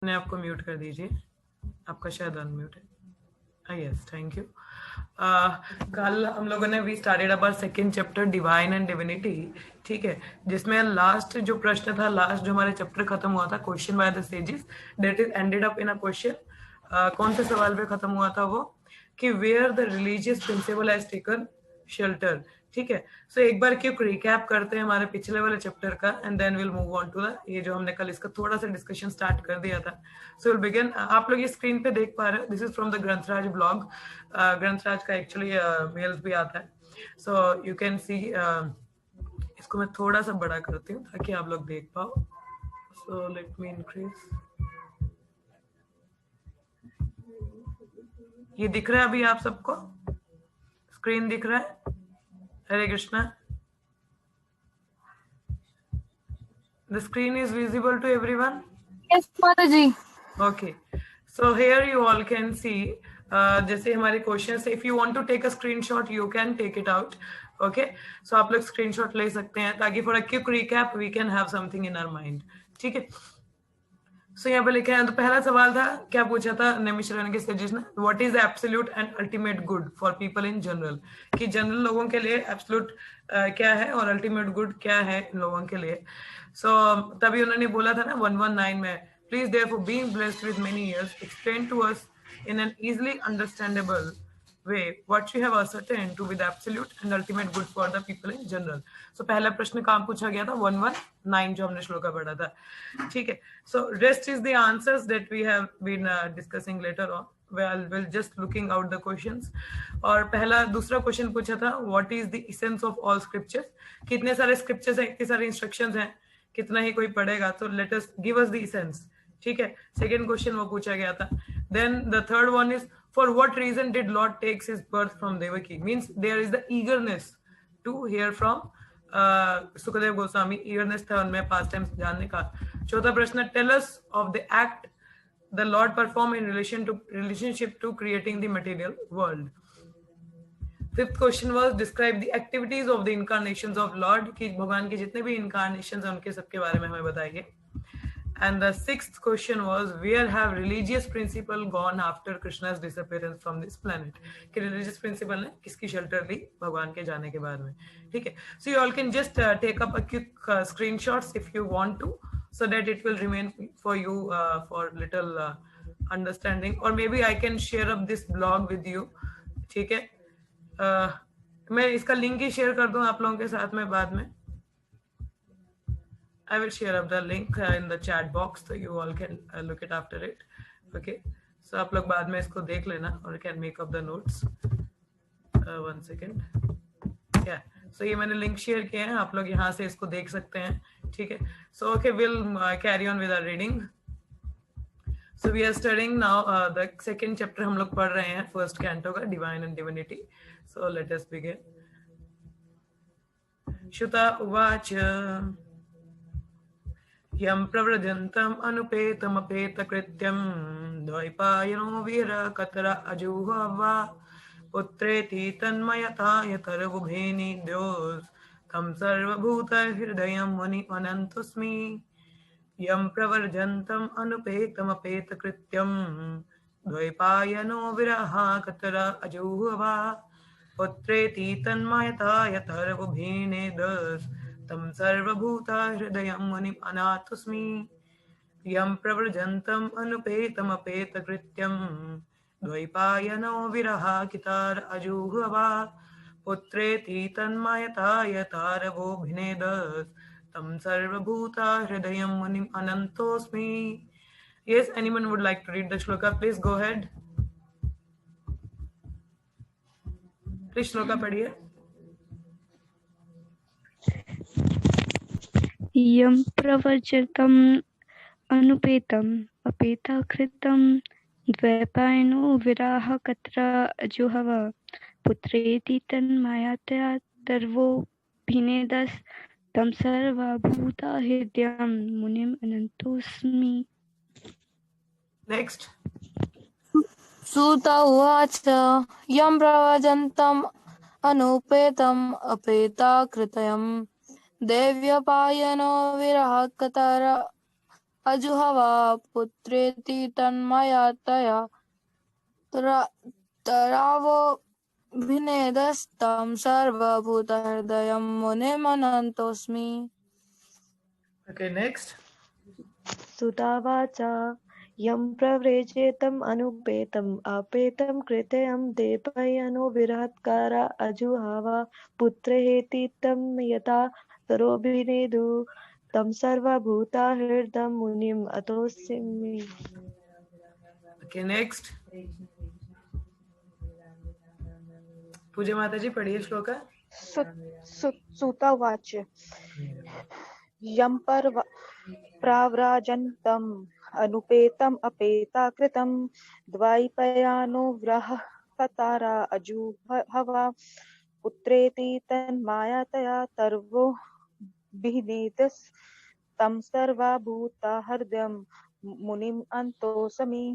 अपने आप को म्यूट कर दीजिए, आपका शायद अनम्यूट है। Yes, thank you. कल हम लोगों ने we started our second chapter divine and divinity, ठीक है, जिसमें लास्ट जो प्रश्न था, लास्ट जो हमारे चैप्टर खत्म हुआ था, question by the sages, that is ended up in a question. कौन से सवाल पे खत्म हुआ था वो, कि where the religious principle has taken shelter, ठीक है। सो एक बार क्यों रिकैप करते हैं हमारे पिछले वाले चैप्टर का, and then will move on to the, ये जो हमने कल इसका थोड़ा सा डिस्कशन स्टार्ट कर दिया था। So will begin. आप लोग ये स्क्रीन पे देख पा रहे हो, this is from the Granthraj blog. Granthraj का एक्चुअली मेल्स भी आता है, सो यू कैन सी। इसको मैं थोड़ा सा बड़ा करती हूँ ताकि आप लोग देख पाओ। So let me increase. ये दिख रहा है अभी आप सबको? स्क्रीन दिख रहा है? हरे Krishna. The screen is visible to everyone? Yes, Mataji. Okay. So here you all can see, जैसे हमारे क्वेश्चन है, if you want to take a screenshot you can take it out. Okay. So आप लोग screenshot ले सकते हैं ताकि for a quick recap we can have something in our mind. ठीक है। सो यहाँ पे लिखे हैं, तो पहला सवाल था, क्या पूछा था नैमिषारण्य के सजेस्ट ने, what is absolute and ultimate good for people in general, कि जनरल लोगों के लिए एब्सोल्यूट क्या है और अल्टीमेट गुड क्या है इन लोगों के लिए। सो तभी उन्होंने बोला था ना 119 में, please therefore being blessed with many years explain to us in an easily understandable way what you have ascertained to be the absolute and ultimate good for the people in general. So पहला प्रश्न कहाँ पूछा गया था? 119 जो हमने श्लोका पढ़ा था, ठीक है। So rest is the answers that we have been discussing later on. We'll just looking out the questions. और पहला दूसरा क्वेश्चन पूछा था, what is the essence of all scriptures, कितने सारे scriptures हैं, इतने सारे instructions हैं, कितना ही कोई पढ़ेगा, तो let us give us the essence, ठीक है। सेकेंड क्वेश्चन वो पूछा गया था। Then the third one is, for what reason did Lord takes his birth from Devaki, means there is the eagerness to hear from Sukhdev Goswami, eagerness था उनमें pastime जानने का। चौथा प्रश्न, tell us of the act the Lord perform in relationship to creating the material world. Fifth question was, describe the activities of the incarnations of Lord, कि भगवान के जितने भी इनकारनेशंस हैं उनके सबके बारे में हमें बताइए। And the sixth question was, where have religious principle gone after Krishna's disappearance from this planet? कि religious principle ने किसकी shelter ली भगवान के जाने के बाद में, ठीक है। So you all can just take up a quick screenshots if you want to, so that it will remain for you for little understanding, or maybe I can share up this blog with you, ठीक है। मैं इसका link ही share कर दूं आप लोगों के साथ में बाद में। I will share up the link in the chat box, so you all can look it after it. Okay, so आप लोग बाद में इसको देख लेना और can make up the notes. One second. Yeah, so ये मैंने लिंक शेयर किया है, आप लोग यहाँ से इसको देख सकते हैं, ठीक है। So okay, we'll carry on with our reading. So we are studying now the second chapter, हम लोग पढ़ रहे हैं first canto का divine and divinity. So let us begin. Shuta uvacha यं प्रव्रजन्तम् अनुपेतमपेतकृत्यं द्वैपायनो वीरकतर अजुह्वा पुत्रेति तन्मयतायतर्वुभेनि द्योस् तं सर्वभूतहृदयं मुनिमनन्तोऽस्मि। यं प्रव्रजन्तम् अनुपेतमपेतकृत्यं द्वैपायनो विरहाकतर अजुह्वा पुत्रेति तन्मयतायतर्वुभेनि द्योस् तं सर्वभूता हृदयं मुनिम् अनातोऽस्मि। यं प्रव्रजन्तम् अनुपेतमपेतकृत्यं द्वैपायनो विरहाकितार अजुह्वा पुत्रेति तन्मयताय तारवोऽभिनेदस् तं सर्वभूता हृदयं मुनिम् अनन्तोऽस्मि। Yes, anyone would like to read the shloka? Please go ahead. Please shloka पढ़िए। यं प्रव्रजन्तम् अनुपेतम् अपेतकृत्यं द्वैपायनो विरहकतर अजुह्वा पुत्रेति तन्मयतया तर्वोऽभिनेदस् तं सर्वभूतहृदयं मुनिम् अनन्तोऽस्मि। Next. Sutta uvacha yam pravajantam anupetam apeta kritayam devyapayano virahakatara अजुहवा पुत्रेति Tanmaya तया तरावोऽभिनेदस्तं सर्वभूतहृदयं मुनिमनन्तोऽस्मि। Okay, next. सुतावाच यं प्रव्रजेतम् अनुपेतम् अपेतं कृत्यं देवयानो विरहत्कार अजुहावा पुत्रेति तं यथा तरोभिनेदु तं सर्वभूताहृदं मुनिम् अतोऽस्मि। Okay, next. पूजा माता जी पढ़िए श्लोका। सुतवाच यं प्राव्राजन्तम् अनुपेतम् अपेता कृतं द्वैपायनो बृहत्तारा अजुहवा पुत्रेति तन्मायतया तर्वो विनेदस् तं सर्वभूताहृदयं मुनिम् अन्तोऽस्मि।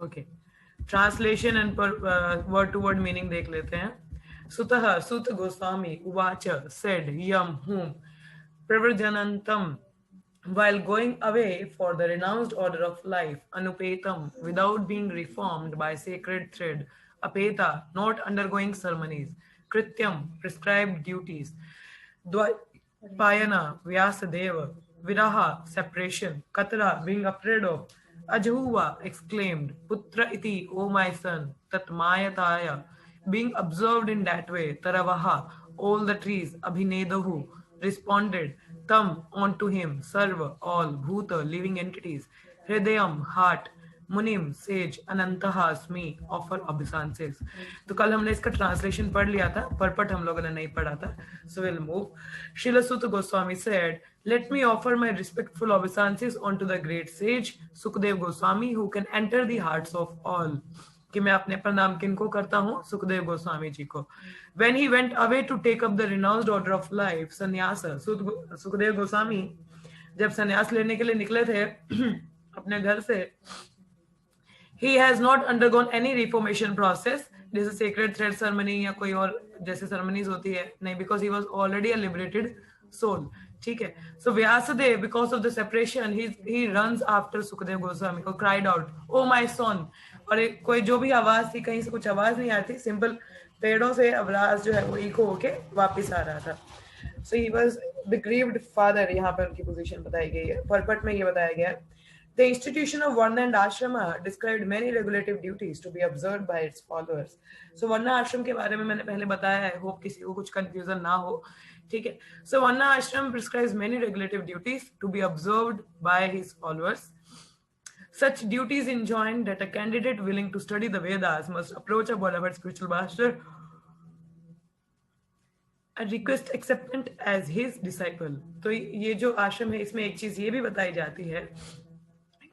Okay, translation and word to word meaning देख लेते हैं। Sutah, Sut Goswami, Uvacha, said, Yam, whom, Pravarjanantam, while going away for the renounced order of life, Anupetam, without being reformed by sacred thread, Apeta, not undergoing ceremonies, Krityam, prescribed duties, Dvaipayana, Vyasadeva, Viraha, separation, Katara, being afraid of, Ajuhuva, exclaimed, Putra iti, O my son, Tatmayataya, being observed in that way, Taravaha, all the trees, Abhinedahu, responded, Tam, onto him, Sarva, all, Bhuta, living entities, Hridayam, heart, मुनिम says अनंतहा अस्मि offer obeisances। तो कल हमने इसका translation पढ़ लिया था, परपट हम लोगों ने नहीं पढ़ा था, so we'll move। Srila Sutta Goswami said, let me offer my respectful obeisances unto the great sage Sukdev Goswami who can enter the hearts of all। कि मैं अपने प्रणाम किनको करता हूँ, सुखदेव गोस्वामी जी को। When he went away to take up the renounced order of life, संन्यास, सुखदेव गोस्वामी जब संन्यास लेने के लिए निकले थे अपने घर से, he has not undergone any reformation process, जैसे sacred thread ceremony या कोई और जैसे ceremonies होती है, नहीं, because he was already a liberated soul। ठीक है, so Vyasadeva, because of the separation, he runs after Sukadeva Goswami को, cried out, oh my son। और कोई जो भी आवाज थी, कहीं से कुछ आवाज नहीं आती, सिंपल पेड़ों से आवाज जो है वो इको होके वापस आ रहा था। so he was the grieved father, यहाँ पर उनकी पोजीशन बताई गई है, परपट में ये बताया गया। The institution of Varna and Ashrama described many regulative duties to be observed by its followers. So Varna Ashram के बारे में मैंने पहले बताया है, hope किसी को कुछ confusion ना हो, ठीक है। So Varna Ashram prescribes many regulative duties to be observed by his followers. Such duties enjoin that a candidate willing to study the Vedas must approach a beloved spiritual master and request acceptance as his disciple। तो ये जो आश्रम है, इसमें एक चीज ये भी बताई जाती है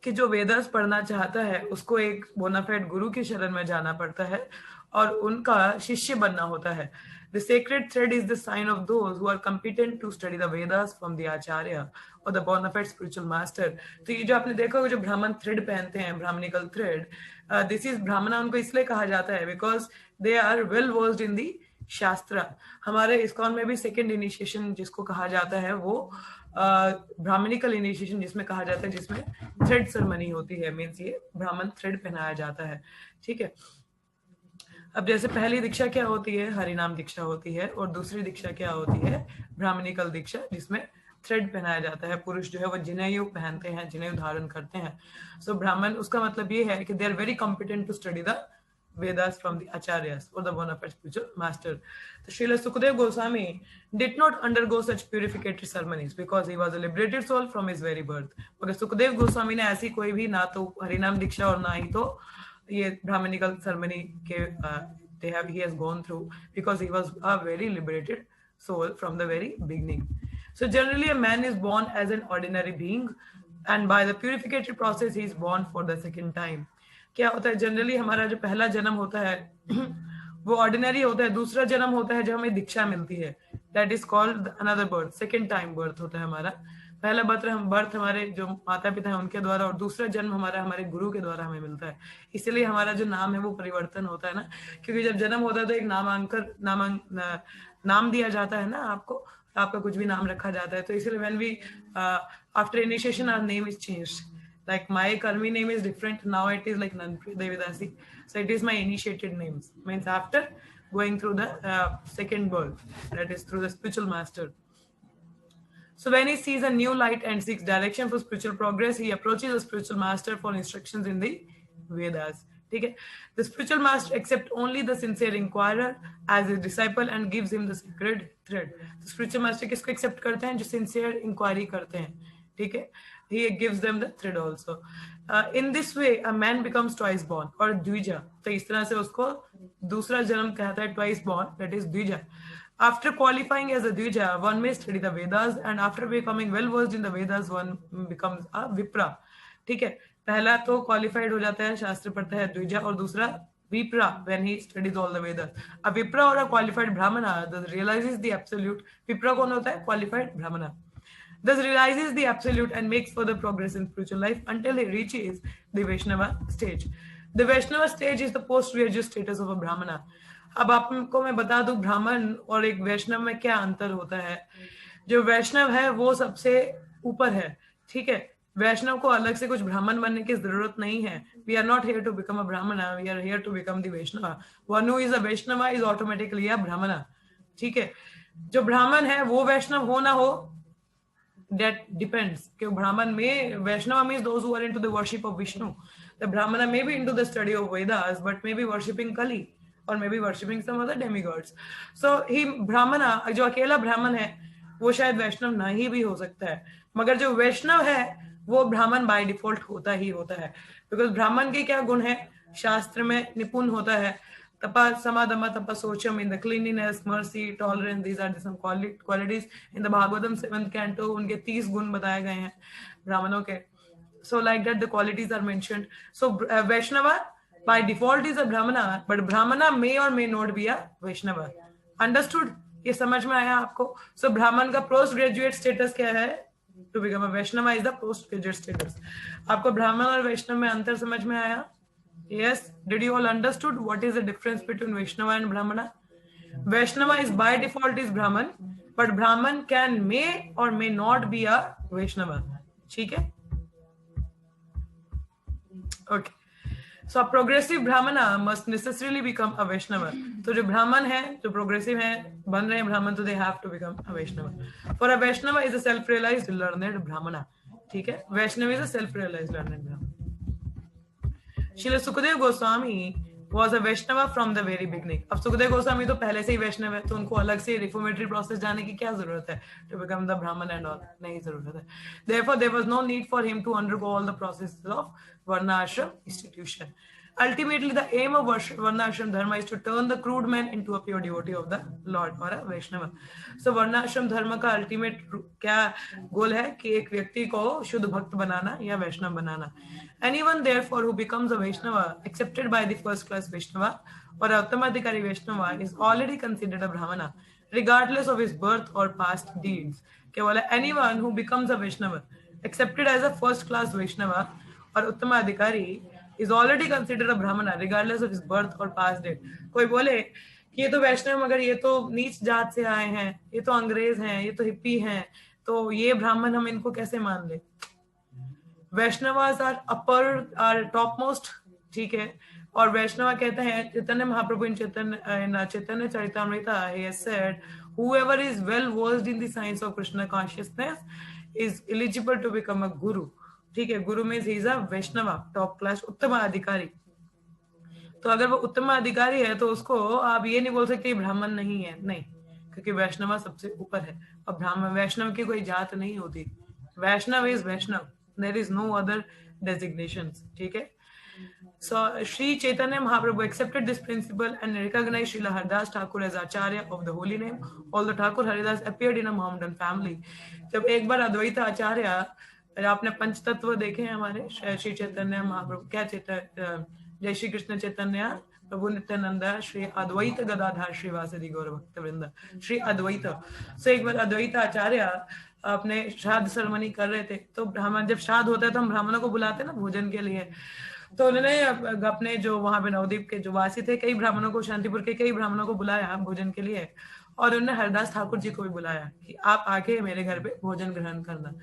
कि जो वेदास पढ़ना चाहता है उसको एक बोनाफाइड गुरु की शरण में जाना पड़ता है और उनका शिष्य बनना होता है। The sacred thread is the sign of those who are competent to study the Vedas from the Acharya or the bona fide spiritual master। तो ये जो आपने देखा होगा, जो ब्राह्मण थ्रेड पहनते हैं, ब्राह्मणिकल थ्रेड, दिस इज ब्राह्मणा, उनको इसलिए कहा जाता है because they are well versed in the shastra. हमारे इस्कॉन में भी सेकेंड इनिशिएशन जिसको कहा जाता है वो ब्राह्मणिकल इनिशिएशन जिसमें कहा जाता है, जिसमें थ्रेड सेरेमनी होती है, मीन्स ये ब्राह्मण थ्रेड पहनाया जाता है। ठीक है, अब जैसे पहली दीक्षा क्या होती है, हरिनाम दीक्षा होती है, और दूसरी दीक्षा क्या होती है, ब्राह्मणिकल दीक्षा, जिसमें थ्रेड पहनाया जाता है। पुरुष जो है वो जनेऊ पहनते हैं, जनेऊ धारण करते हैं। सो ब्राह्मण, उसका मतलब ये है कि they are very competent to study the Vedas from the acharyas or the bona fide spiritual master। So Srila Sukadeva Goswami did not undergo such purificatory ceremonies because he was a liberated soul from his very birth। मगर सुखदेव गोस्वामी ने ऐसी कोई भी ना तो हरिनाम दीक्षा और ना ही तो ये ब्राह्मणिकल ceremony के he has gone through because he was a very liberated soul from the very beginning। So generally a man is born as an ordinary being and by the purificatory process he is born for the second time। क्या होता है, generally हमारा जो पहला जन्म होता है वो ऑर्डिनरी होता है, दूसरा जन्म होता है जब हमें दीक्षा मिलती है, that is called another birth, second time birth होता है हमारा। पहला बर्थ हमारे जो माता पिता हैं उनके द्वारा, और दूसरा जन्म हमारा हमारे गुरु के द्वारा हमें मिलता है। इसलिए हमारा जो नाम है वो परिवर्तन होता है ना, क्योंकि जब जन्म होता है तो एक नाम दिया जाता है ना आपको, आपका कुछ भी नाम रखा जाता है. तो इसलिए when we after initiation our name is changed. Like my Karmi name is different. Now it is like Nanpreet Devidasi. So it is my initiated names. Means after going through the second birth, that is through the spiritual master. So when he sees a new light and seeks direction for spiritual progress, he approaches the spiritual master for instructions in the Vedas. Okay? The spiritual master accepts only the sincere inquirer as his disciple and gives him the sacred thread. The spiritual master किसको accept करते हैं? जो sincere inquiry करते हैं. ठीक है? He gives them the thread also. In this way, a man becomes twice born or Dwija. तो इस तरह से उसको दूसरा जन्म कहता है twice born, that is Dwija. After qualifying as a Dvija, one may study the Vedas, and after becoming well versed in the Vedas, one becomes a Vipra. ठीक है, पहला तो qualified हो जाता है, शास्त्र पढ़ता है द्विजा, और दूसरा Vipra when he studies all the Vedas. A Vipra or a qualified Brahmana thus realizes the absolute. Vipra कौन होता है? Qualified Brahmana. Thus realizes the absolute and makes further progress in spiritual life until he reaches the Vaishnava stage. The Vaishnava stage is the post-graduate status of a Brahmana. अब आपको मैं बता दूं ब्राह्मण और एक वैष्णव में क्या अंतर होता है. जो वैष्णव है वो सबसे ऊपर है. ठीक है, वैष्णव को अलग से कुछ ब्राह्मण बनने की जरूरत नहीं है. We are not here to become a brahmana, we are here to become the Vaishnav. One who is a Vaishnav is automatically a brahmana. ठीक है, जो ब्राह्मण है वो वैष्णव हो ना हो, that depends. कि ब्राह्मण में वैष्णव means those who are into the worship of Vishnu. The brahmana may be into the study of Vedas but may be worshipping Kali or may be worshipping some other demigods. So he brahmana, जो अकेला ब्राह्मण है वो शायद वैष्णव नहीं भी हो सकता है, मगर जो वैष्णव है वो ब्राह्मण बाय डिफॉल्ट होता ही होता है. बिकॉज ब्राह्मण के क्या गुण है? शास्त्र में निपुण होता है. Tapa, samadama, tapasocham, in the cleanliness, mercy, tolerance, these are some qualities. In the Bhagavatam 7th canto, उनके 30 गुण बताए गए हैं ब्राह्मणों के. So like that the qualities are mentioned. So Vaishnava by default is a Brahmana, but Brahmana may or may not be a Vaishnava. Understood? ये समझ में आया आपको? So Brahman का postgraduate status क्या है? To become a Vaishnava is the postgraduate status. आपको ब्राह्मण और वैष्णव में अंतर समझ में आया? Yes, did you all understood what is the difference between Vaishnava and Brahmana? Vaishnava is by default is Brahman, but Brahman may or may not be a Vaishnava. ठीक है? Okay. So a progressive Brahmana must necessarily become a Vaishnava. तो जो ब्राह्मण है, जो progressive है, बन रहे हैं ब्राह्मण, तो they have to become a Vaishnava. For a Vaishnava is a self-realized learned Brahmana. ठीक है? Vaishnava is a self-realized learned Brahmana. Srila Sukadeva Goswami was a Vaishnava from the very beginning. अब सुखदेव गोस्वामी तो पहले से ही वैष्णव है, तो उनको अलग से रिफॉर्मेटरी प्रोसेस जाने की क्या जरूरत है? To become the Brahman and all, नहीं जरूरत है. Therefore, there was no need for him to undergo all the processes of Varna Ashram institution. Ultimately, the aim of Varna Ashram Dharma is to turn the crude man into a pure devotee of the Lord or a Vaishnava. So Varna Ashram Dharma का ultimate क्या गोल है कि एक व्यक्ति को शुद्ध भक्त बनाना या वैष्णव बनाना. Anyone therefore who becomes a Vaishnava accepted by the first class Vaishnava or Uttamadhikari Vaishnava is already considered a Brahmana regardless of his birth or past deeds. केवल anyone who becomes a Vaishnava accepted as a first class Vaishnava or Uttamadhikari is already considered a Brahmana regardless of his birth or past deed. कोई बोले कि ये तो वैष्णव मगर ये तो नीच जात से आए हैं, ये तो अंग्रेज हैं, ये तो हिप्पी हैं, तो ये ब्राह्मण हम इनको कैसे मान ले? Vaishnavas are upper or top most. ठीक है, और वैष्णवा कहते हैं चैतन्य महाप्रभु इन चैतन्य चरितामृता he has said whoever is well versed in the science of Krishna consciousness is eligible to become a guru. ठीक है, गुरु means he is a Vaishnava top class uttama adhikari. तो अगर वो उत्तम अधिकारी है तो उसको आप ये नहीं बोल सकते ब्राह्मण नहीं है, नहीं, क्योंकि वैष्णवा सबसे ऊपर है और ब्राह्मण वैष्णव की कोई जात नहीं होती. Vaishnav is Vaishnav, there is no other designations. ठीक है. So Sri Chaitanya Mahaprabhu accepted this principle and recognized Srila Haridas Thakur as Acharya of the holy name. Although Thakur Haridas appeared in a Mohammedan family. जब एक बार अद्वैत आचार्य, आपने पंच तत्व देखे हैं हमारे श्री चैतन्य महाप्रभु, क्या चैतन्य, जय श्री कृष्ण चैतन्य प्रभु नित्यानंद श्री अद्वैत गदाधर श्रीवासदि गौर भक्त वृंद श्री अद्वैत. सो एक बार अद्वैत आचार्य अपने श्राद्ध सेरेमनी कर रहे थे, तो ब्राह्मण जब श्राद्ध होता है तो हम ब्राह्मणों को बुलाते हैं ना भोजन के लिए. तो उन्होंने अपने जो वहां पे नवदीप के जो वासी थे, कई ब्राह्मणों को, शांतिपुर के कई ब्राह्मणों को बुलाया भोजन के लिए. और उन्होंने हरदास ठाकुर जी को भी बुलाया कि आप आके मेरे घर पे भोजन ग्रहण करना।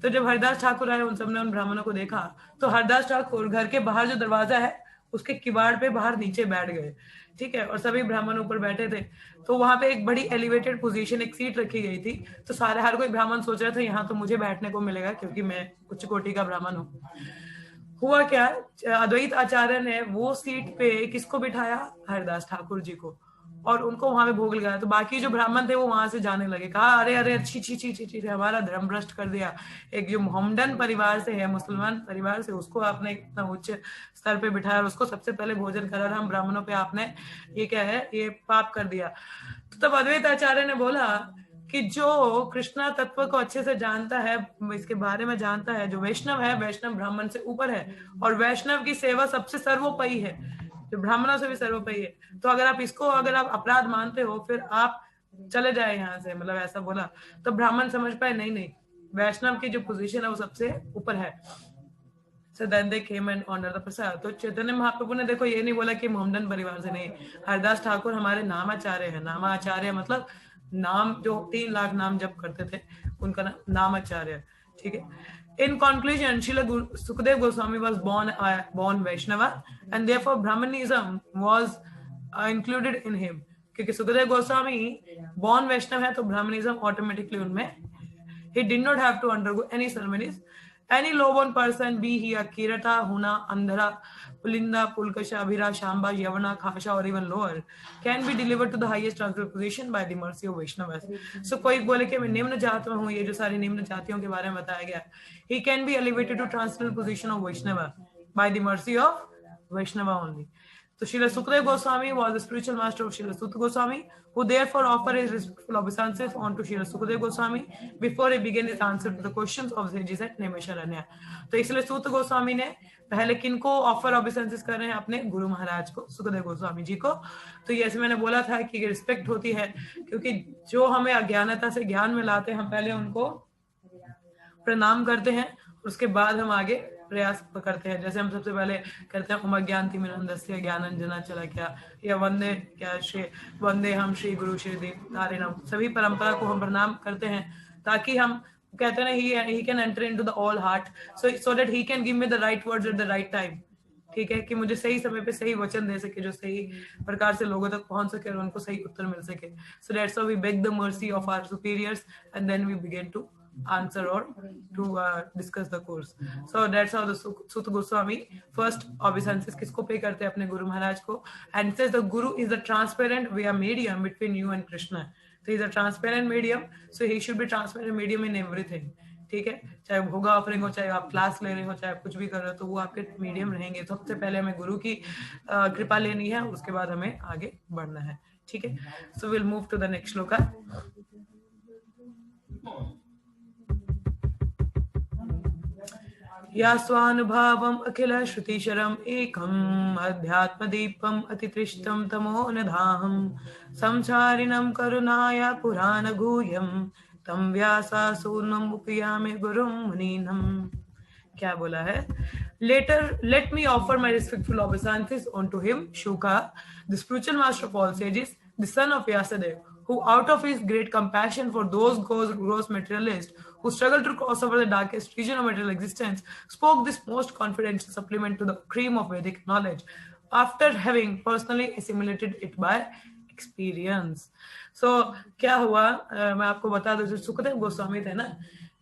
तो जब हरदास ठाकुर आए, उन सबने उन ब्राह्मणों को देखा, तो हरदास ठाकुर घर के बाहर जो दरवाजा है उसके किवाड़ पे बाहर नीचे बैठ गए, ठीक है, और सभी ब्राह्मण ऊपर बैठे थे। तो वहां पे एक बड़ी एलिवेटेड पोजीशन, एक सीट रखी गई थी। तो सारे हर कोई ब्राह्मण सोच रहे थे यहाँ तो मुझे बैठने को मिलेगा क्योंकि मैं उच्च कोटि का ब्राह्मण हूँ। हुआ क्या, अद्वैत आचार्य ने वो सीट पे किसको बिठाया, हरदास ठाकुर जी को, और उनको वहां पे भोग लगाया। तो बाकी जो ब्राह्मण थे वो वहां से जाने लगे, कहा अरे अरे छी छी छी छी छी, हमारा धर्म भ्रष्ट कर दिया। एक जो मोहम्मदन परिवार से है, मुसलमान परिवार से, उसको आपने इतना उच्च स्तर पे बिठाया और उसको सबसे पहले भोजन करा, हम ब्राह्मणों पे आपने ये क्या है, ये पाप कर दिया। तो तब अद्वैत आचार्य ने बोला कि जो कृष्णा तत्व को अच्छे से जानता है, इसके बारे में जानता है, जो वैष्णव है, वैष्णव ब्राह्मण से ऊपर है, और वैष्णव की सेवा सबसे सर्वोपरि है, जो ब्राह्मणों से भी सर्वोपरि है। तो अगर आप इसको, अगर आप अपराध मानते हो, फिर आप चले जाए यहाँ से, मतलब ऐसा बोला। तो ब्राह्मण समझ पाए नहीं नहीं, वैष्णव की जो पोजीशन है वो सबसे ऊपर है। So then they came and honored the प्रसाद। तो चैतन्य महाप्रभु ने देखो ये नहीं बोला कि मोहम्मदन परिवार से नहीं, हरदास ठाकुर हमारे नामाचार्य है। नामाचार्य मतलब नाम, जो 3 लाख नाम जप करते थे उनका नामाचार्य, ठीक है। In conclusion, Srila Sukadeva Goswami was born Vaishnava, and therefore Brahmanism was included in him. क्योंकि सुखदेव गोस्वामी born वैष्णव है तो ब्राह्मणिज्म ऑटोमेटिकली उनमें, he did not have to undergo any ceremonies. Any low-born person, be he a Kirata, Huna, Andhra, Pulinda, Pulkasha, Abhira, Shamba, Yavana, Khasha, or even lower, can be delivered to the highest transcendental position by the mercy of Vaishnavas. So कोई बोले कि मैं निम्न जात में हूँ, ये जो सारी निम्न जातियों के बारे में बताया गया, he can be elevated to transcendental position of Vaishnava by the mercy of Vaishnava only. So Srila Sukadeva Goswami was the spiritual master of Srila Suta Goswami, who therefore offered his respectful obeisances onto Srila Sukadeva Goswami before he began his answer to the questions of sages at Naimisharanya. तो इसलिए सूत गोस्वामी ने पहले किनको offer ऑबिसेंसेस कर रहे हैं, अपने गुरु महाराज को, सुखदेव गोस्वामी जी को। तो ये ऐसे मैंने बोला था कि रिस्पेक्ट होती है, क्योंकि जो हमें अज्ञानता से ज्ञान में लाते हैं, हम पहले उनको प्रणाम करते हैं, उसके बाद हम आगे प्रयास करते हैं। जैसे हम सबसे पहले करते हैं उम ज्ञानतिमिरन्धस्य ज्ञानांजना चला क्या, या वंदे क्या श्री वंदे हम श्री गुरु श्री दीनारिणम, सभी परंपरा को हम प्रणाम करते हैं, ताकि हम कहते हैं ना, he can enter into the all heart, so that he can give me the right words at the right time, ठीक है, कि मुझे सही समय पे सही वचन दे सके, जो सही प्रकार से लोगों तक पहुंच सके और उनको सही उत्तर मिल सके। So that's how we beg the mercy of our superiors and then we begin to answer or to discuss the course. So that's how the Suta Goswami first obeisances किसको पे करते हैं, अपने गुरु महाराज को, and says the guru is the transparent via medium between you and Krishna. So he's a transparent medium, so he should be transparent medium in everything, ठीक है, चाहे भोगा ऑफरिंग हो, चाहे आप क्लास ले रहे हो, चाहे कुछ भी कर रहे हो, तो वो आपके मीडियम रहेंगे। तो सबसे पहले हमें गुरु की कृपा लेनी है, उसके बाद हमें आगे बढ़ना है, ठीक है। So will move to the next shloka. या स्वानुभावम अखिल श्रुतिशरम एकम अध्यात्मदीपम अतितृष्टम तमोनधाहम संसारिणम करुणाया पुराण गुह्यम तम व्यासा सूर्णम उपयामि गुरुम मुनीनम। क्या बोला है? Let me offer my respectful obeisances unto him, Shuka, the spiritual master of all sages, the son of Vyasadeva, who out of his great compassion for those gross materialists who struggle to cross over the darkest region of material existence, spoke this most confidential supplement to the cream of Vedic knowledge, after having personally assimilated it by experience. So क्या हुआ, मैं आपको बता दूं, जो सुखदेव गोस्वामी थे ना,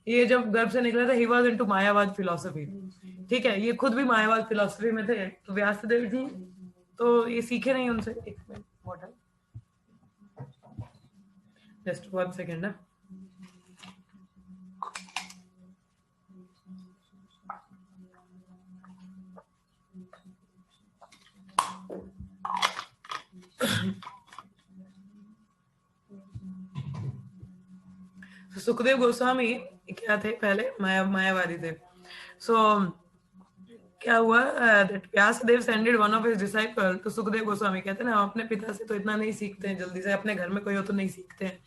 ये जब गर्भ से निकले थे, he was into मायावाद फिलोसफी, ठीक है, ये खुद भी मायावाद फिलोसफी में थे। तो व्यासदेव जी तो ये सीखे नहीं उनसे। एक minute, water, just 1 second. Sukhdev Goswami क्या थे, पहले मायावादी थे। सो क्या हुआ, Vyasdev सेंडेड one of his disciple, तो सुखदेव गोस्वामी कहते हैं ना, हम अपने पिता से तो इतना नहीं सीखते हैं जल्दी से, अपने घर में कोई हो तो नहीं सीखते हैं,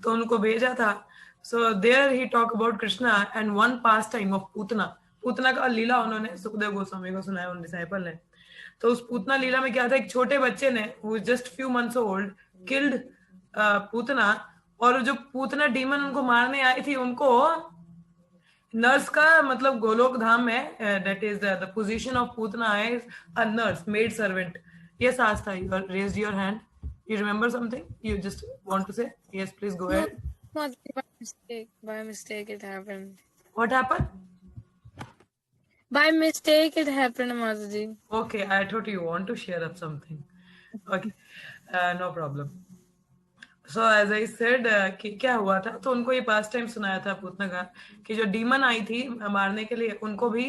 तो उनको भेजा था। So there he talk about Krishna and one pastime of Putana. Putana का लीला उन्होंने सुखदेव गोस्वामी को सुनाया उन डिसाइपल ने। तो उस पूतना लीला में क्या था, एक छोटे बच्चे ने, वो just few months old, killed Putana, और जो पूतना डीमन उनको मारने आई थी, उनको नर्स का मतलब गोलोक धाम में, that is the position of Putana is a nurse, maid servant. Yes Aastha, you raised your hand. You remember something? You just want to say? Yes, please go ahead. No, by mistake. By mistake it happened. What happened? By mistake it happened, Mataji. Okay, I thought you want to share up something. Okay, no problem. So as I said, कि क्या हुआ था, तो उनको ये पास time सुनाया था पूतना का कि जो डीमन आई थी मारने के लिए, उनको भी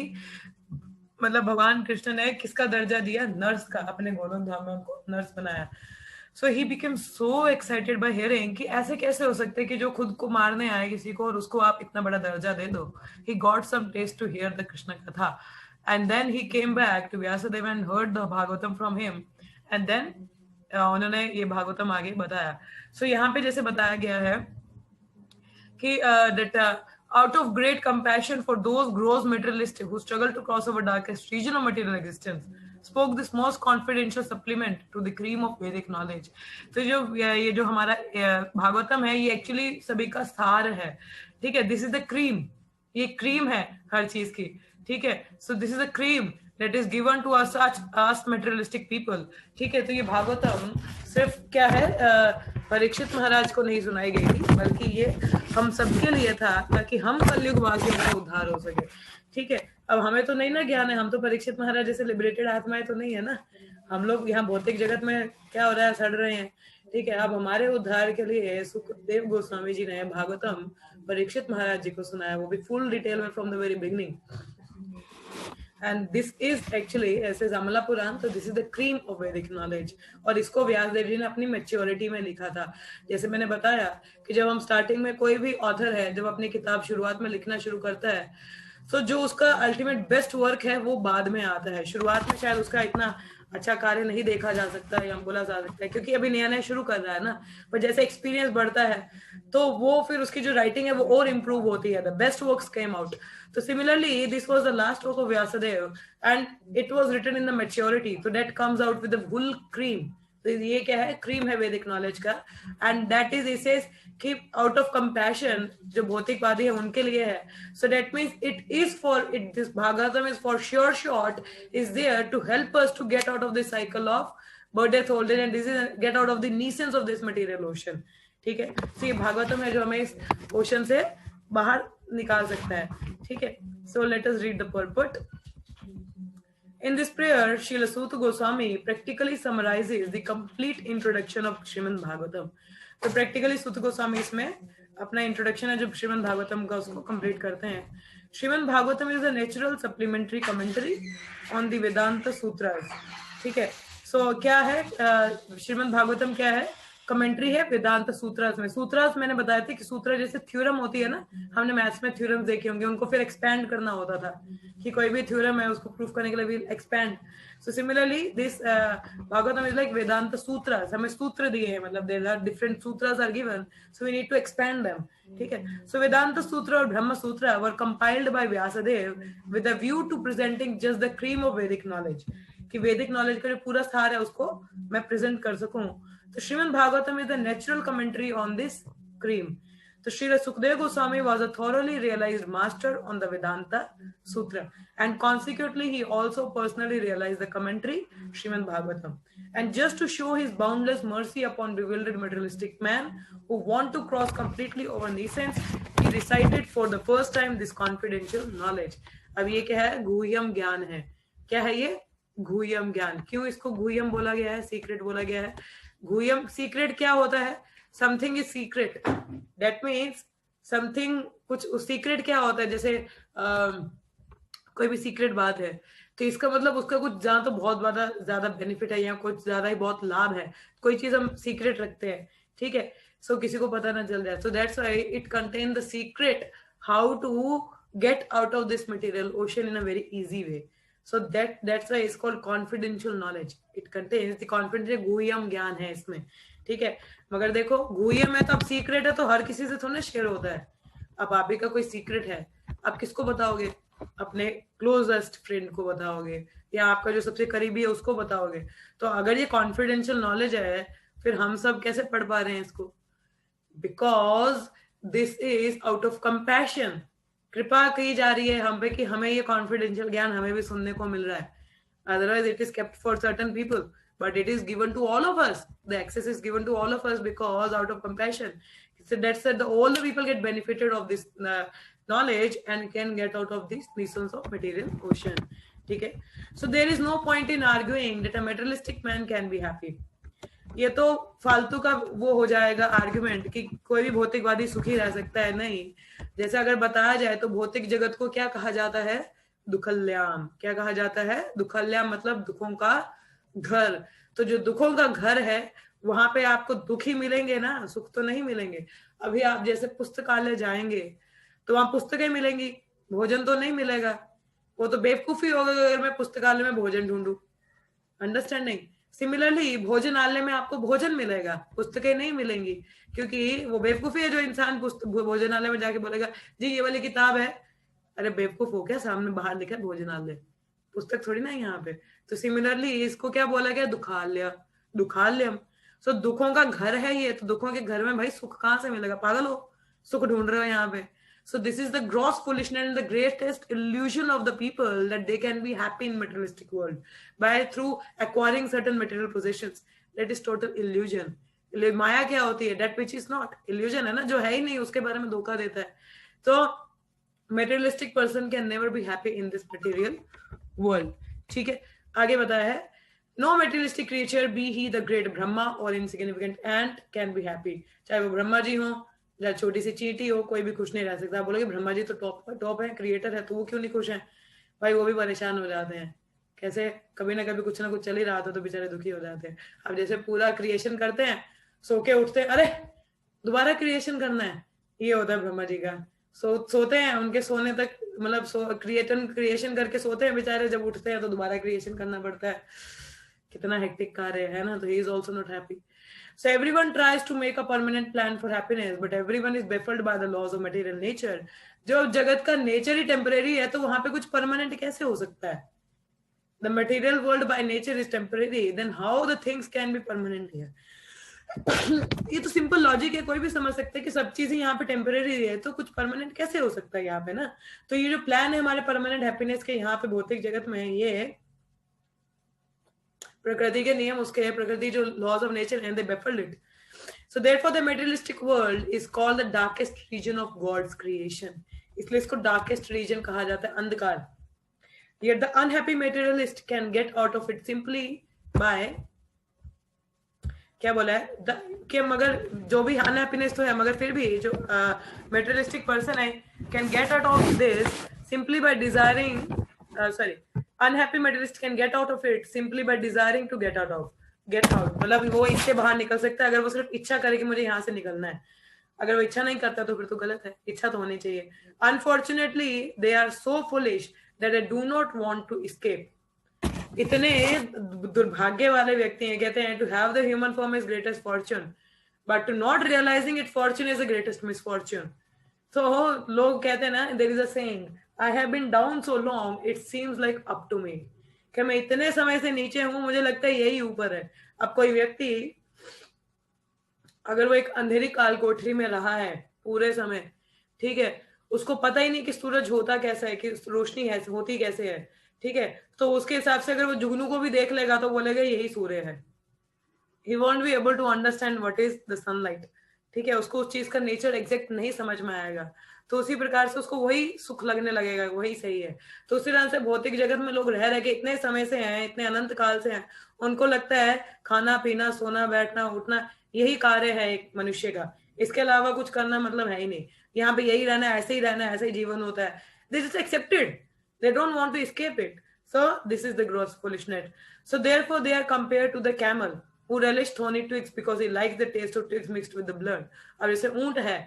मतलब भगवान कृष्ण ने किसका दर्जा दिया? नर्स का. अपने गोलोक धाम में उनको नर्स बनाया. So he became so excited by hearing कि ऐसे कैसे हो सकते हैं कि जो खुद को मारने आए किसी को और उसको आप इतना बड़ा दर्जा दे दो. He got some taste to hear the Krishna Katha, and then he came back to Vyasadeva and heard the Bhagavatam from him, and then उन्होंने ये भागवतम आगे बताया. So यहाँ पे जैसे बताया गया है कि that out of great compassion for those gross materialistic who struggle to cross over darkest region of material existence, spoke this most confidential supplement to the cream of Vedic knowledge. तो जो ये जो हमारा भागवतम है, ये एक्चुअली सभी का सार है. ठीक है, दिस इज द क्रीम. ये क्रीम है हर चीज की. ठीक है, so this is the cream that is given to us such materialistic people. ठीक है, तो ये भागवतम सिर्फ क्या है, परीक्षित महाराज को नहीं सुनाई गई थी, बल्कि ये हम सबके लिए था, ताकि हम कलयुग वासियों का उद्धार हो सके. ठीक है, अब हमें तो नहीं ना ज्ञान है, हम तो परीक्षित महाराज जैसे लिबरेटेड आत्माएं तो नहीं है ना. हम लोग यहाँ भौतिक जगत में क्या हो रहा है, सड़ रहे हैं. ठीक है, अब हमारे उद्धार के लिए सुखदेव गोस्वामी जी ने भागवतम परीक्षित महाराज जी को सुनाया, वो भी फुल डिटेल में from the very beginning. And this is actually, ऐसे अमला पुराण, तो this is the cream of Vedic knowledge. और इसको व्यास देव जी ने अपनी मेच्योरिटी में लिखा था. जैसे मैंने बताया कि जब हम स्टार्टिंग में, कोई भी ऑथर है जब अपनी किताब शुरुआत में लिखना शुरू करता है, तो जो उसका अल्टीमेट बेस्ट वर्क है वो बाद में आता है. शुरुआत में शायद उसका इतना अच्छा कार्य नहीं देखा जा सकता है या बोला जा सकता है, क्योंकि अभी नया नया शुरू कर रहा है ना. पर जैसे एक्सपीरियंस बढ़ता है तो वो फिर उसकी जो राइटिंग है वो और इम्प्रूव होती है. The best works came out. तो similarly this was the last work of Vyasadeva and it was written in the maturity, so that comes out with the full cream. तो ये क्या है, क्रीम है वैदिक नॉलेज का. एंड दैट इज इसे कि आउट ऑफ कंपैशन जो भौतिकवादी है उनके लिए है. So that means it is for it, this Bhagavatam is for sure shot is there to help us to get out of this cycle of birth death old age and disease, get out of the nuisance of this material ocean. ठीक है, तो ये भागवतम है जो हमें इस ocean से बाहर निकाल सकता है. ठीक है, so let us read the purport. In this prayer, Srila Suta Goswami practically summarizes the complete introduction of Srimad Bhagavatam. तो practically Suta Goswami इसमें अपना introduction है जो Srimad Bhagavatam का, उसको complete करते हैं. Srimad Bhagavatam is a natural supplementary commentary on the Vedanta Sutras. ठीक है, so क्या है Srimad Bhagavatam, क्या है, कमेंट्री है वेदांत सूत्रास में. सूत्रास मैंने बताया था कि सूत्र जैसे थ्योरम होती है ना, हमने मैथ्स में थ्योरम्स देखे होंगे, उनको फिर एक्सपैंड करना होता था कि कोई भी थ्योरम है उसको प्रूफ करने के लिए will expand. So similarly this Bhagavatam is like Vedanta sutras. हमें सूत्र दिए हैं, मतलब there are different sutras are given, so we need to expand them. ठीक है, सो वेदांत सूत्र और Brahma sutra were compiled by Vyasadeva with a view to presenting just the cream of Vedic knowledge, कि Vedic knowledge का जो पूरा सार है उसको मैं प्रेजेंट कर सकूं. So Srimad Bhagavatam is the natural commentary on this cream. So Srila Sukadeva Goswami was a thoroughly realized master on the Vedanta Sutra, and consequently he also personally realized the commentary Srimad Bhagavatam. And just to show his boundless mercy upon bewildered materialistic man who want to cross completely over nescience, he recited for the first time this confidential knowledge. अब ये क्या है, गुह्यम ज्ञान है. क्या है ये, गुह्यम ज्ञान. क्यों इसको गुह्यम बोला गया है, सीक्रेट बोला गया है? गुह्यम, सीक्रेट क्या होता है, something is secret, that means something, कुछ सीक्रेट क्या होता है, जैसे कोई भी सीक्रेट बात है तो इसका मतलब उसका कुछ जहाँ तो बहुत ज्यादा बेनिफिट है या कुछ ज्यादा ही बहुत लाभ है, कोई चीज हम सीक्रेट रखते हैं. ठीक है, सो किसी को पता ना चल जाए. So that's why it contain the secret how to get out of this material ocean in a very easy way. So that's why it's called confidential knowledge. It contains the confidential गुह्यम ज्ञान है इसमें. ठीक है, मगर देखो गुह्यम है तो अब सीक्रेट है तो हर किसी से थोड़ा शेयर होता है. अब आप ही का कोई सीक्रेट है, आप किसको बताओगे, अपने क्लोजेस्ट फ्रेंड को बताओगे या आपका जो सबसे करीबी है उसको बताओगे. तो अगर ये कॉन्फिडेंशियल नॉलेज है फिर हम सब कैसे पढ़ पा रहे हैं इसको? Because this is out of compassion, कृपा की जा रही है हम पे कि हमें ये कॉन्फिडेंशियल ज्ञान हमें भी सुनने को मिल रहा है. Otherwise it is kept for certain people, but it is given to all of us. The access is given to all of us because out of compassion. So that's that all the people get benefited of this knowledge and can get out of these nuisance of material ocean. Okay, so there is no point in arguing that a materialistic man can be happy. ये तो फालतू का वो हो जाएगा argument कि कोई भी भौतिकवादी सुखी रह सकता है. नहीं, जैसे अगर बताया जाए तो भौतिक जगत को क्या कहा जाता है? दुखल्याम. क्या कहा जाता है? दुखल्याम मतलब दुखों का घर. तो जो दुखों का घर है वहां पे आपको दुख ही मिलेंगे ना, सुख तो नहीं मिलेंगे. अभी आप जैसे पुस्तकालय जाएंगे तो वहां पुस्तकें मिलेंगी, भोजन तो नहीं मिलेगा. वो तो बेवकूफी होगा अगर मैं पुस्तकालय में भोजन ढूंढूं. अंडरस्टैंडिंग? सिमिलरली भोजनालय में आपको भोजन मिलेगा, पुस्तकें नहीं मिलेंगी, क्योंकि वो बेवकूफी है जो इंसान भोजनालय में जाके बोलेगा जी ये वाली किताब है. अरे बेवकूफ हो क्या, सामने बाहर लिखा है भोजनालय, पुस्तक थोड़ी ना यहाँ पे. तो सिमिलरली इसको क्या बोला गया? दुखालय, दुखालयम. सो दुखों का घर है ये. तो दुखों के घर में भाई सुख कहाँ से मिलेगा? पागल हो, सुख ढूंढ रहे हो यहाँ पे. So this is the gross foolishness and the greatest illusion of the people that they can be happy in materialistic world by through acquiring certain material possessions. That is total illusion. माया क्या होती है? That which is not. Illusion है ना, जो है ही नहीं उसके बारे में धोखा देता है. तो materialistic person can never be happy in this material world. ठीक है, आगे बताया है no materialistic creature be he the great Brahma or insignificant ant can be happy. चाहे वो ब्रह्मा जी हो या छोटी सी चींटी हो, कोई भी खुश नहीं रह सकता. बोलोगे ब्रह्मा जी तो टॉप है, क्रिएटर है, तो वो क्यों नहीं खुश है? भाई वो भी परेशान हो जाते हैं. कैसे? कभी ना कभी कुछ ना कुछ चल ही रहा था तो बेचारे दुखी हो जाते हैं. अब जैसे पूरा क्रिएशन करते हैं, सो के उठते हैं, अरे दोबारा क्रिएशन करना है, ये होता है ब्रह्मा जी का. सोते हैं, उनके सोने तक मतलब क्रिएशन करके सोते हैं बेचारे, जब उठते हैं तो दोबारा क्रिएशन करना पड़ता है. कितना हेक्टिक कार्य है ना. तो he is also not happy. So everyone tries to make a permanent plan for happiness, but everyone is baffled by the laws of material nature. जो जगत का नेचर ही टेम्परेरी है तो वहां पे कुछ परमानेंट कैसे हो सकता है? The material world by nature is temporary, then how the things can be permanent here? ये तो सिंपल लॉजिक है, कोई भी समझ सकता है कि सब चीजें यहाँ पे टेम्परेरी है तो कुछ परमानेंट कैसे हो सकता है यहाँ पे ना. तो ये जो प्लान है हमारे परमानेंट हैप्पीनेस के यहाँ पे भौतिक जगत में, ये प्रकृति के नियम उसके है, प्रकृति जो laws of nature and they baffled it. So therefore the materialistic world is called the darkest region of God's creation. इसलिए इसको डार्केस्ट रीजन कहा जाता है, अंधकार. Yet the unhappy materialist can get out of it simply by क्या बोला है कि मगर जो भी अनहैप्पीनेस तो है मगर फिर भी जो मटेरियलिस्टिक पर्सन है can get out of this simply by desiring unhappy materialist can get out of it simply by desiring to get out. मतलब वो इससे बाहर निकल सकता है अगर वो सिर्फ इच्छा करे कि मुझे यहाँ से निकलना है. अगर वो इच्छा नहीं करता तो फिर तो गलत है, इच्छा तो होनी चाहिए. Unfortunately, they are so foolish that they do not want to escape. इतने दुर्भाग्य वाले व्यक्ति हैं, कहते हैं to have the human form is greatest fortune, but to not realizing it fortune is the greatest misfortune. So लोग कहते हैं ना, there is a saying, I have been down so long, it seems like up to me. कि मैं इतने समय से नीचे हूं, मुझे लगता है यही ऊपर है. अब कोई व्यक्ति अगर वो एक अंधेरी काल कोठरी में रहा है पूरे समय, ठीक है, उसको पता ही नहीं कि सूरज होता कैसा है, कि रोशनी होती कैसे है, ठीक है, तो उसके हिसाब से अगर वो जुगनू को भी देख लेगा तो बोलेगा यही सूर्य है. He won't be able to understand what is the sunlight. ठीक है, उसको उस चीज का नेचर एग्जैक्ट नहीं समझ में आएगा. तो उसी प्रकार से उसको वही सुख लगने लगेगा, वही सही है. तो उसी तरह से भौतिक जगत में लोग रह के इतने समय से हैं, इतने अनंत काल से हैं, उनको लगता है खाना पीना सोना बैठना उठना यही कार्य है एक मनुष्य का, इसके अलावा कुछ करना मतलब है ही नहीं. यहाँ पे यही रहना है, ऐसे ही रहना है, ऐसे ही जीवन होता है. They just accepted. They don't want to escape it. So this is the gross foolishness. So therefore they are compared to the camel who relish thorny twigs because he likes the taste of twigs mixed with the blood. अब जैसे ऊंट है,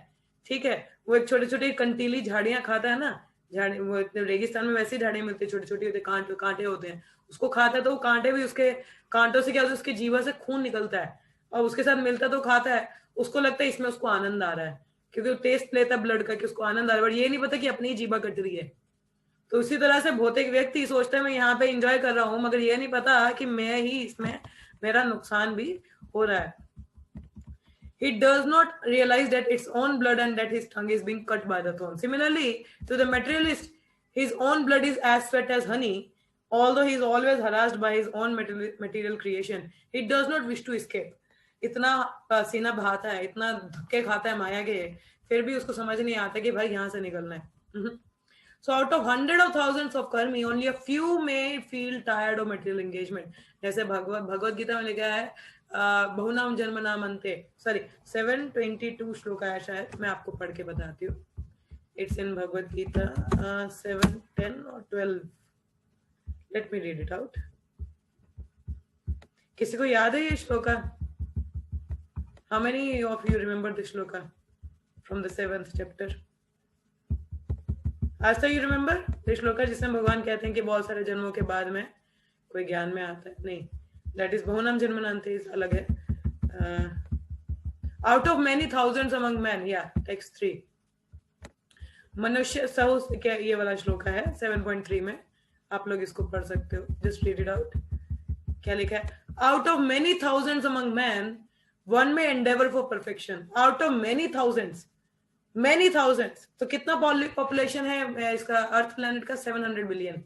ठीक है, वो एक छोटी छोटी कंटीली झाड़ियां खाता है ना, झाड़ी वो रेगिस्तान में वैसी झाड़ियां मिलती है, छोटी छोटी होती है, कांटे होते हैं, उसको खाता है तो वो कांटे भी उसके कांटों से क्या होता है, उसके जीवा से खून निकलता है और उसके साथ मिलता तो खाता है. उसको लगता है इसमें उसको आनंद आ रहा है क्योंकि वो टेस्ट लेता है ब्लड का कि उसको आनंद आ रहा है, बट ये नहीं पता कि अपनी जीवा कट रही है. तो उसी तरह से भौतिक व्यक्ति सोचता है मैं यहाँ पे एंजॉय कर रहा हूँ, मगर ये नहीं पता कि मैं ही इसमें मेरा नुकसान भी हो रहा है. he does not realize that its own blood and that his tongue is being cut by the thorn. Similarly, to the materialist, his own blood is as sweet as honey, although he is always harassed by his own material creation. He does not wish to escape. इतना पसीना बहाता है, इतना धक्के खाता है माया के, फिर भी उसको समझ नहीं आता कि भाई यहाँ से निकलना है. So out of hundreds of thousands of karmi, only a few may feel tired of material engagement. जैसे भगवत गीता में लिखा है बहुनाम जन्म नाम अंते, सॉरी 722 श्लोक है शायद, मैं आपको पढ़ के बताती हूँ. इट्स इन भगवत गीता 7, 10 और 12. Let me read it out. किसी को याद है ये shloka? How many of you remember this shloka from the 7th chapter? आज तक यू रिमेम्बर दिस श्लोका जिसमें भगवान कहते हैं कि बहुत सारे जन्मों के बाद में कोई ज्ञान में आता है? नहीं, दैट इज बहुनाम जन्मनांते इज अलग है. Out of many thousands among man, या टेक्स्ट 3. मनुष्य सहु, क्या ये वाला श्लोका है 7.3 में, आप लोग इसको पढ़ सकते हो. Just read it out. क्या लिखा है? Out of many thousands among man one may endeavour for perfection. Out of many thousands, many thousands, तो कितना पॉपुलेशन है इसका अर्थ प्लैनेट का? 700 बिलियन.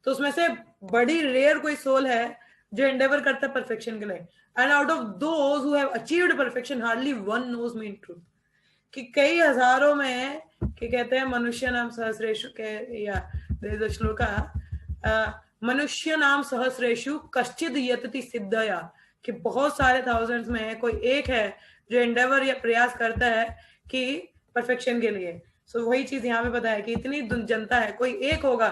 तो उसमें से बड़ी रेयर कोई सोल है जो एंडेवर करता है परफेक्शन के लिए. And out of those who have achieved perfection hardly one knows me in truth. कि कई हजारों में कि कहते हैं मनुष्य नाम सहस्रेशु के, या श्लोका मनुष्य नाम सहस्रेशु कश्चिद यतति सिद्धया, कि बहुत सारे थाउजेंड्स में कोई एक है जो एंडेवर या प्रयास करता है कि परफेक्शन के लिए. सो वही चीज यहाँ पे पता है कि इतनी जनता है, कोई एक होगा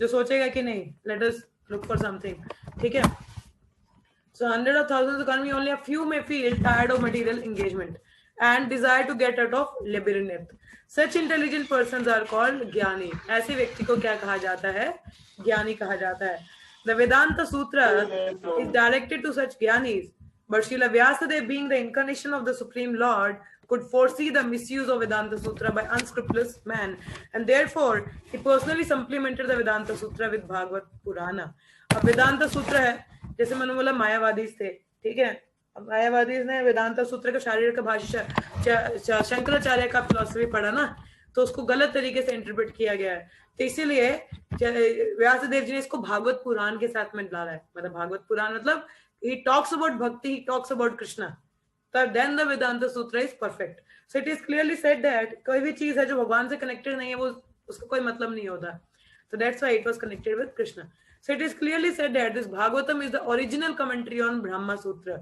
जो सोचेगा कि नहीं let us look for something. ठीक है. सो 100 of thousands of karmi, only a few may feel tired of material engagement and desire to get out of labyrinth. Such intelligent persons are called ज्ञानी. ऐसे व्यक्ति को क्या कहा जाता है? ज्ञानी कहा जाता है. The Vedanta Sutra is directed to such jnanis, but Srila Vyasadeva, being the incarnation of the Supreme Lord, could foresee the misuse of Vedanta Sutra by unscrupulous man, and therefore he personally supplemented the Vedanta Sutra with Bhagavad Purana. अब वेदांत सूत्र है, जैसे मैंने बोला मायावादी थे, ठीक है. मायावादी ने वेदांत सूत्र का शारीरिक भाष्य शंकराचार्य का फिलॉसफी पढ़ा ना, तो उसको गलत तरीके से इंटरप्रेट किया गया है. तो इसीलिए व्यासदेव जी ने इसको भागवत पुराण के साथ में डाला है. मतलब भागवत पुराण मतलब he talks about bhakti, he talks about Krishna. So then the Vedanta Sutra is perfect. So it is clearly said that कोई भी चीज है जो भगवान से कनेक्टेड नहीं है वो उसका कोई मतलब नहीं होता. So that's why it was connected with Krishna. So it is clearly said that this Bhagavatam is the original commentary on Brahma Sutra.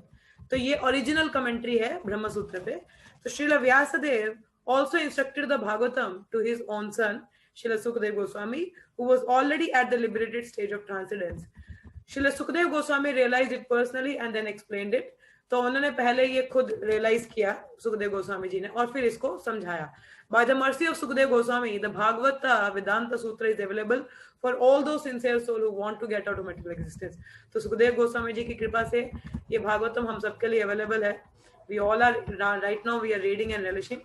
तो ये original commentary है ब्रह्म सूत्र पे. So Srila Vyasadeva also instructed the Bhagavatam to his own son Srila Sukadeva Goswami, who was already at the liberated stage of transcendence. Srila Sukadeva Goswami realized it personally and then explained it. तो उन्होंने पहले ये खुद realise किया सुखदेव गोस्वामी जी ने और फिर इसको समझाया. By the mercy of Sukadeva Goswami, the Bhagavata Vedanta Sutra is available for all those sincere souls who want to get out of material existence. तो सुखदेव गोस्वामी जी की कृपा से ये भागवतम हम सबके लिए अवेलेबल है. We all are right now we are reading and relishing.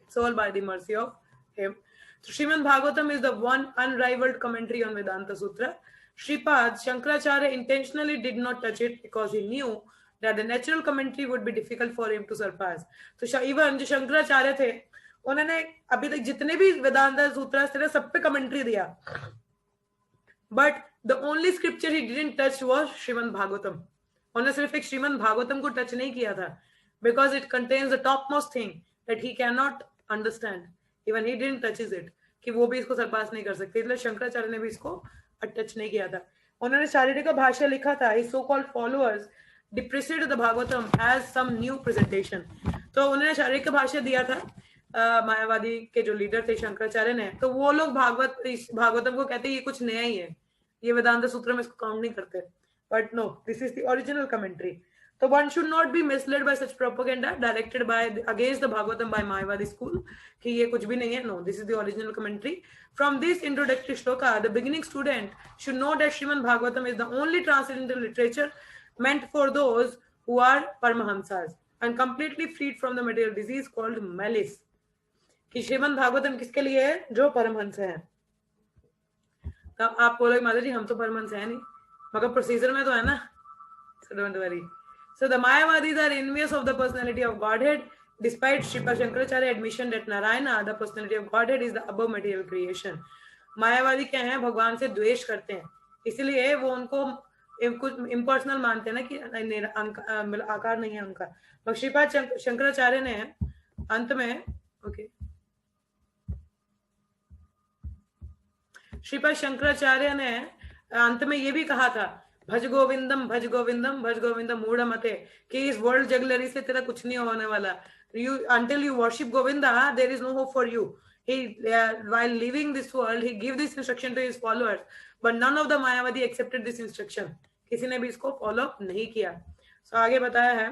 It's all by the mercy of him. So Srimad Bhagavatam is the one unrivaled commentary on Vedanta Sutra. Shripad Shankaracharya intentionally did not touch it because he knew that the natural commentary would be difficult for him to surpass. So even जो शंकराचार्य थे उन्होंने अभी तक जितने भी वेदांत सूत्र थे सब पे कमेंट्री दिया, but the only scripture he didn't touch was Shrimad Bhagavatam. उन्होंने सिर्फ एक श्रीमद् भागवतम को टच नहीं किया था because it contains the topmost thing that he cannot understand. Even he didn't touches it, कि वो भी इसको सरपास नहीं कर सकते, इसलिए शंकराचार्य ने भी इसको टच नहीं किया था. उन्होंने शारीरिक भाष्य लिखा था. His so-called followers depreciated the Bhagavatam as some new presentation. तो उन्होंने शारीरिक भाष्य दिया था मायावादी के जो लीडर थे शंकराचार्य ने, तो वो लोग भागवतम को कहते ये कुछ नया ही है, ये वेदांत सूत्र में इसको काउंट नहीं करते. But no, this is the original commentary. तो one should not be misled by such propaganda directed by against the Bhagavatam by Mayavadi school कि ये कुछ भी नहीं है. No, this is the original commentary. From this introductory shloka, the beginning student should know that Srimad Bhagavatam is the only transcendental literature meant for those who are Paramahamsas and completely freed from the material disease called malice. कि श्रीमद् भागवतम किसके लिए है? जो परमहंस है. तब आप बोलोगे माता जी हम तो परमहंस है नहीं, मगर प्रोसीजर में तो है ना. So don't worry. So the Mayavadis are envious of the personality of Godhead, despite Sripad Shankaracharya admission that Narayana, the personality of Godhead, is the above material creation. मायावादी क्या है, भगवान से द्वेष करते हैं, इसलिए वो उनको कुछ इम्पर्सनल मानते हैं ना कि आकार नहीं है उनका. तो श्रीपाद शंकराचार्य ने अंत में श्रीपाद शंकराचार्य ने अंत में ये भी कहा था, भज गोविंदम भज गोविंदम भज गोविंदम मूढ़ मते, कि इस वर्ल्ड जगलरी से तेरा कुछ नहीं होने वाला. You until you worship Govinda, there is no hope for you. He while leaving this world, he gave this instruction to his followers, but none of the Mayavadi accepted this instruction. किसी ने भी इसको follow नहीं किया. So आगे बताया है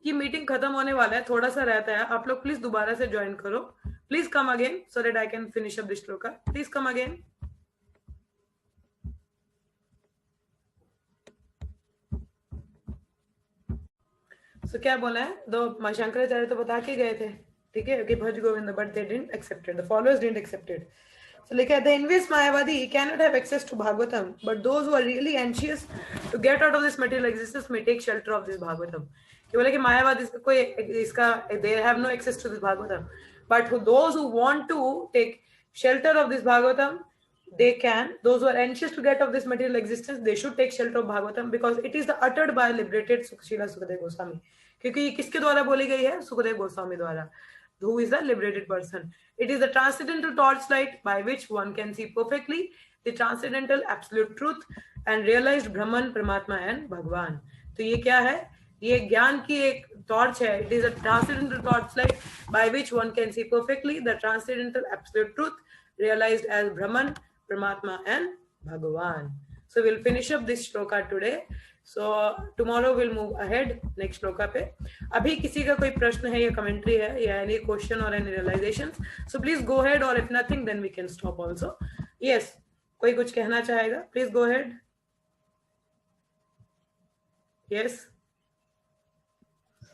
कि मीटिंग खत्म होने वाला है, थोड़ा सा रहता है, आप लोग प्लीज दोबारा से ज्वाइन करो. Please come again so that I can finish up this shloka. Please come again. So क्या बोला है, दो शंकराचार्य तो बता के गए थे, ठीक है, कि भज Govind, but they didn't accept it. The followers didn't accept it. So लिखा है, the envious Mayavadi cannot have access to Bhagavatam, but those who are really anxious to get out of this material existence may take shelter of this Bhagavatam. कि बोले कि मायावादी कोई इसका they have no access to this Bhagavatam, but those who want to take shelter of this Bhagavatam, they can. Those who are anxious to get out of this material existence, they should take shelter of Bhagavatam, because it is the uttered by liberated Srila Sukadeva Goswami. क्योंकि ये किसके द्वारा बोली गई है, सुखदेव गोस्वामी द्वारा, who is the liberated person. It is the transcendental torchlight by which one can see perfectly the transcendental absolute truth and realized Brahman, Paramatma and Bhagwan. तो ये क्या है, ये ज्ञान की एक टॉर्च है. It is a transcendental torchlight by which one can see perfectly the transcendental absolute truth realized as Brahman, Paramatma and Bhagwan. So we'll finish up this shloka today. So tomorrow we'll move ahead next shloka पे. अभी किसी का कोई प्रश्न है या commentary है या any question or any realizations, so please go ahead, or if nothing then we can stop also. Yes, कोई कुछ कहना चाहेगा, please go ahead. Yes,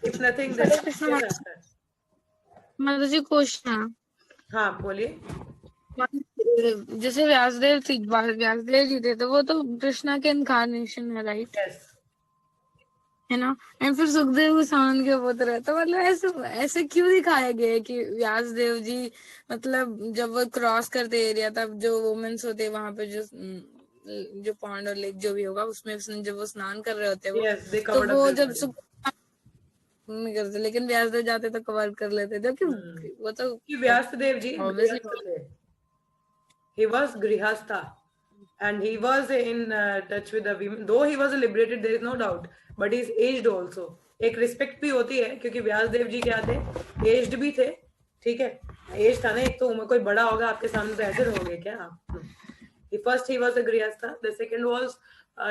if nothing then माता जी क्वेश्चन. हाँ बोलिए. जैसे व्यासदेव जी थे, तो वो तो कृष्णा के इनकार्नेशन है, राइट? Yes. है ना. एंड फिर सुखदेव गोस्वामी के पुत्र है, तो मतलब ऐसे क्यों दिखाया गया है कि व्यासदेव जी मतलब जब वो क्रॉस करते एरिया, तब जो वुमेन्स होते वहां पे, जो पॉन्ड और लेक जो भी होगा उसमें जब वो स्नान कर रहे होते Yes, they तो covered वो up जब their body. नहीं करते, लेकिन व्यासदेव जाते तो कवर कर लेते थे. क्यों? वो तो कि व्यासदेव जी obviously गृहस्थ थे. He was grihastha and he was in touch with the women. Though he was liberated, there is no doubt, but he is aged also. एक रिस्पेक्ट भी होती है, क्योंकि व्यासदेव जी क्या थे, एज्ड भी थे, ठीक है. एज था ना, एक तो उम्र कोई बड़ा होगा आपके सामने तो ऐसे रहोगे क्या आप. First he was a grihastha, the second was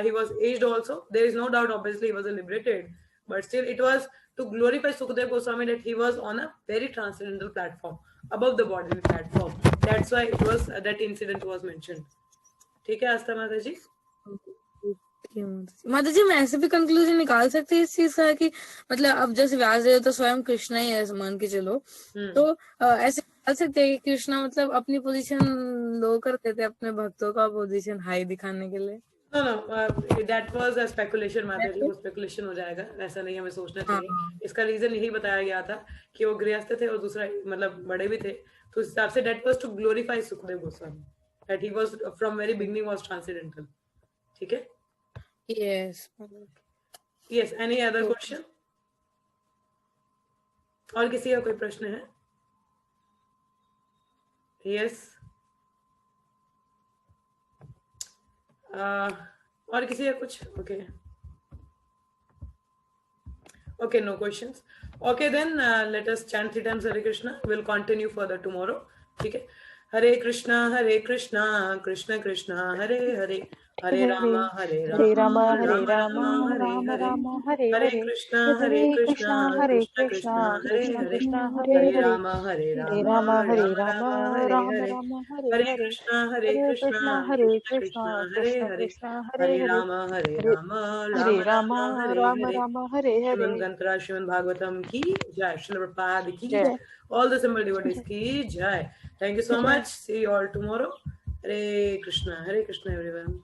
he was aged also. There is no doubt, obviously he was liberated, but still it was to glorify Sukadeva Goswami that he was on a very transcendental platform, above the bodily platform. That's why it was that incident was mentioned. ठीक है आस्था माता जी. माता जी, मैं ऐसे भी conclusion निकाल सकती है इस चीज का कि मतलब अब जैसे व्यासदेव तो स्वयं कृष्ण ही है मान के चलो, तो ऐसे निकाल सकते हैं कि कृष्णा मतलब अपनी पोजीशन लो करते थे अपने भक्तों का पोजीशन हाई दिखाने के लिए. No, that was a speculation माता जी, वो स्पेकुलेशन हो जाएगा, ऐसा नहीं हमें सोचना चाहिए. इसका रीजन यही बताया गया था कि वो गृहस्थ थे और दूसरा मतलब बड़े भी थे, तो उस हिसाब से that was to glorify Sukadeva Goswami, that he was from very beginning was transcendental. ठीक है. Yes. Yes, any other question? और किसी का कोई प्रश्न है? Yes. और किसी का कुछ? Okay. Okay, no questions. Okay, then let us chant 3 times Hare Krishna. We'll continue further tomorrow. ठीक है. Hare Krishna, Krishna Krishna, Hare Hare, Hare Rama, Hare Rama, Hare Rama, Rama Rama, Hare Hare Hare. Krishna, Hare Krishna, Krishna Krishna Hare Krishna, Hare, Hare Hare Hare. Rama, Hare Rama, Hare Rama, Hare Rama Hare. Rama, Hare Hare Hare. Krishna, Hare Krishna, Krishna Krishna Hare Krishna, Hare, Hare Hare Hare. Rama, Hare Rama Rama, Hare Rama Hare. Rama, Hare Shriman Hare. Gantara, Shriman Bhagavatam ki jai, Srila Prabhupada ki Jai. jai, all the simple devotees ki jai. Thank you so much. See you all tomorrow. Hare Krishna, everyone.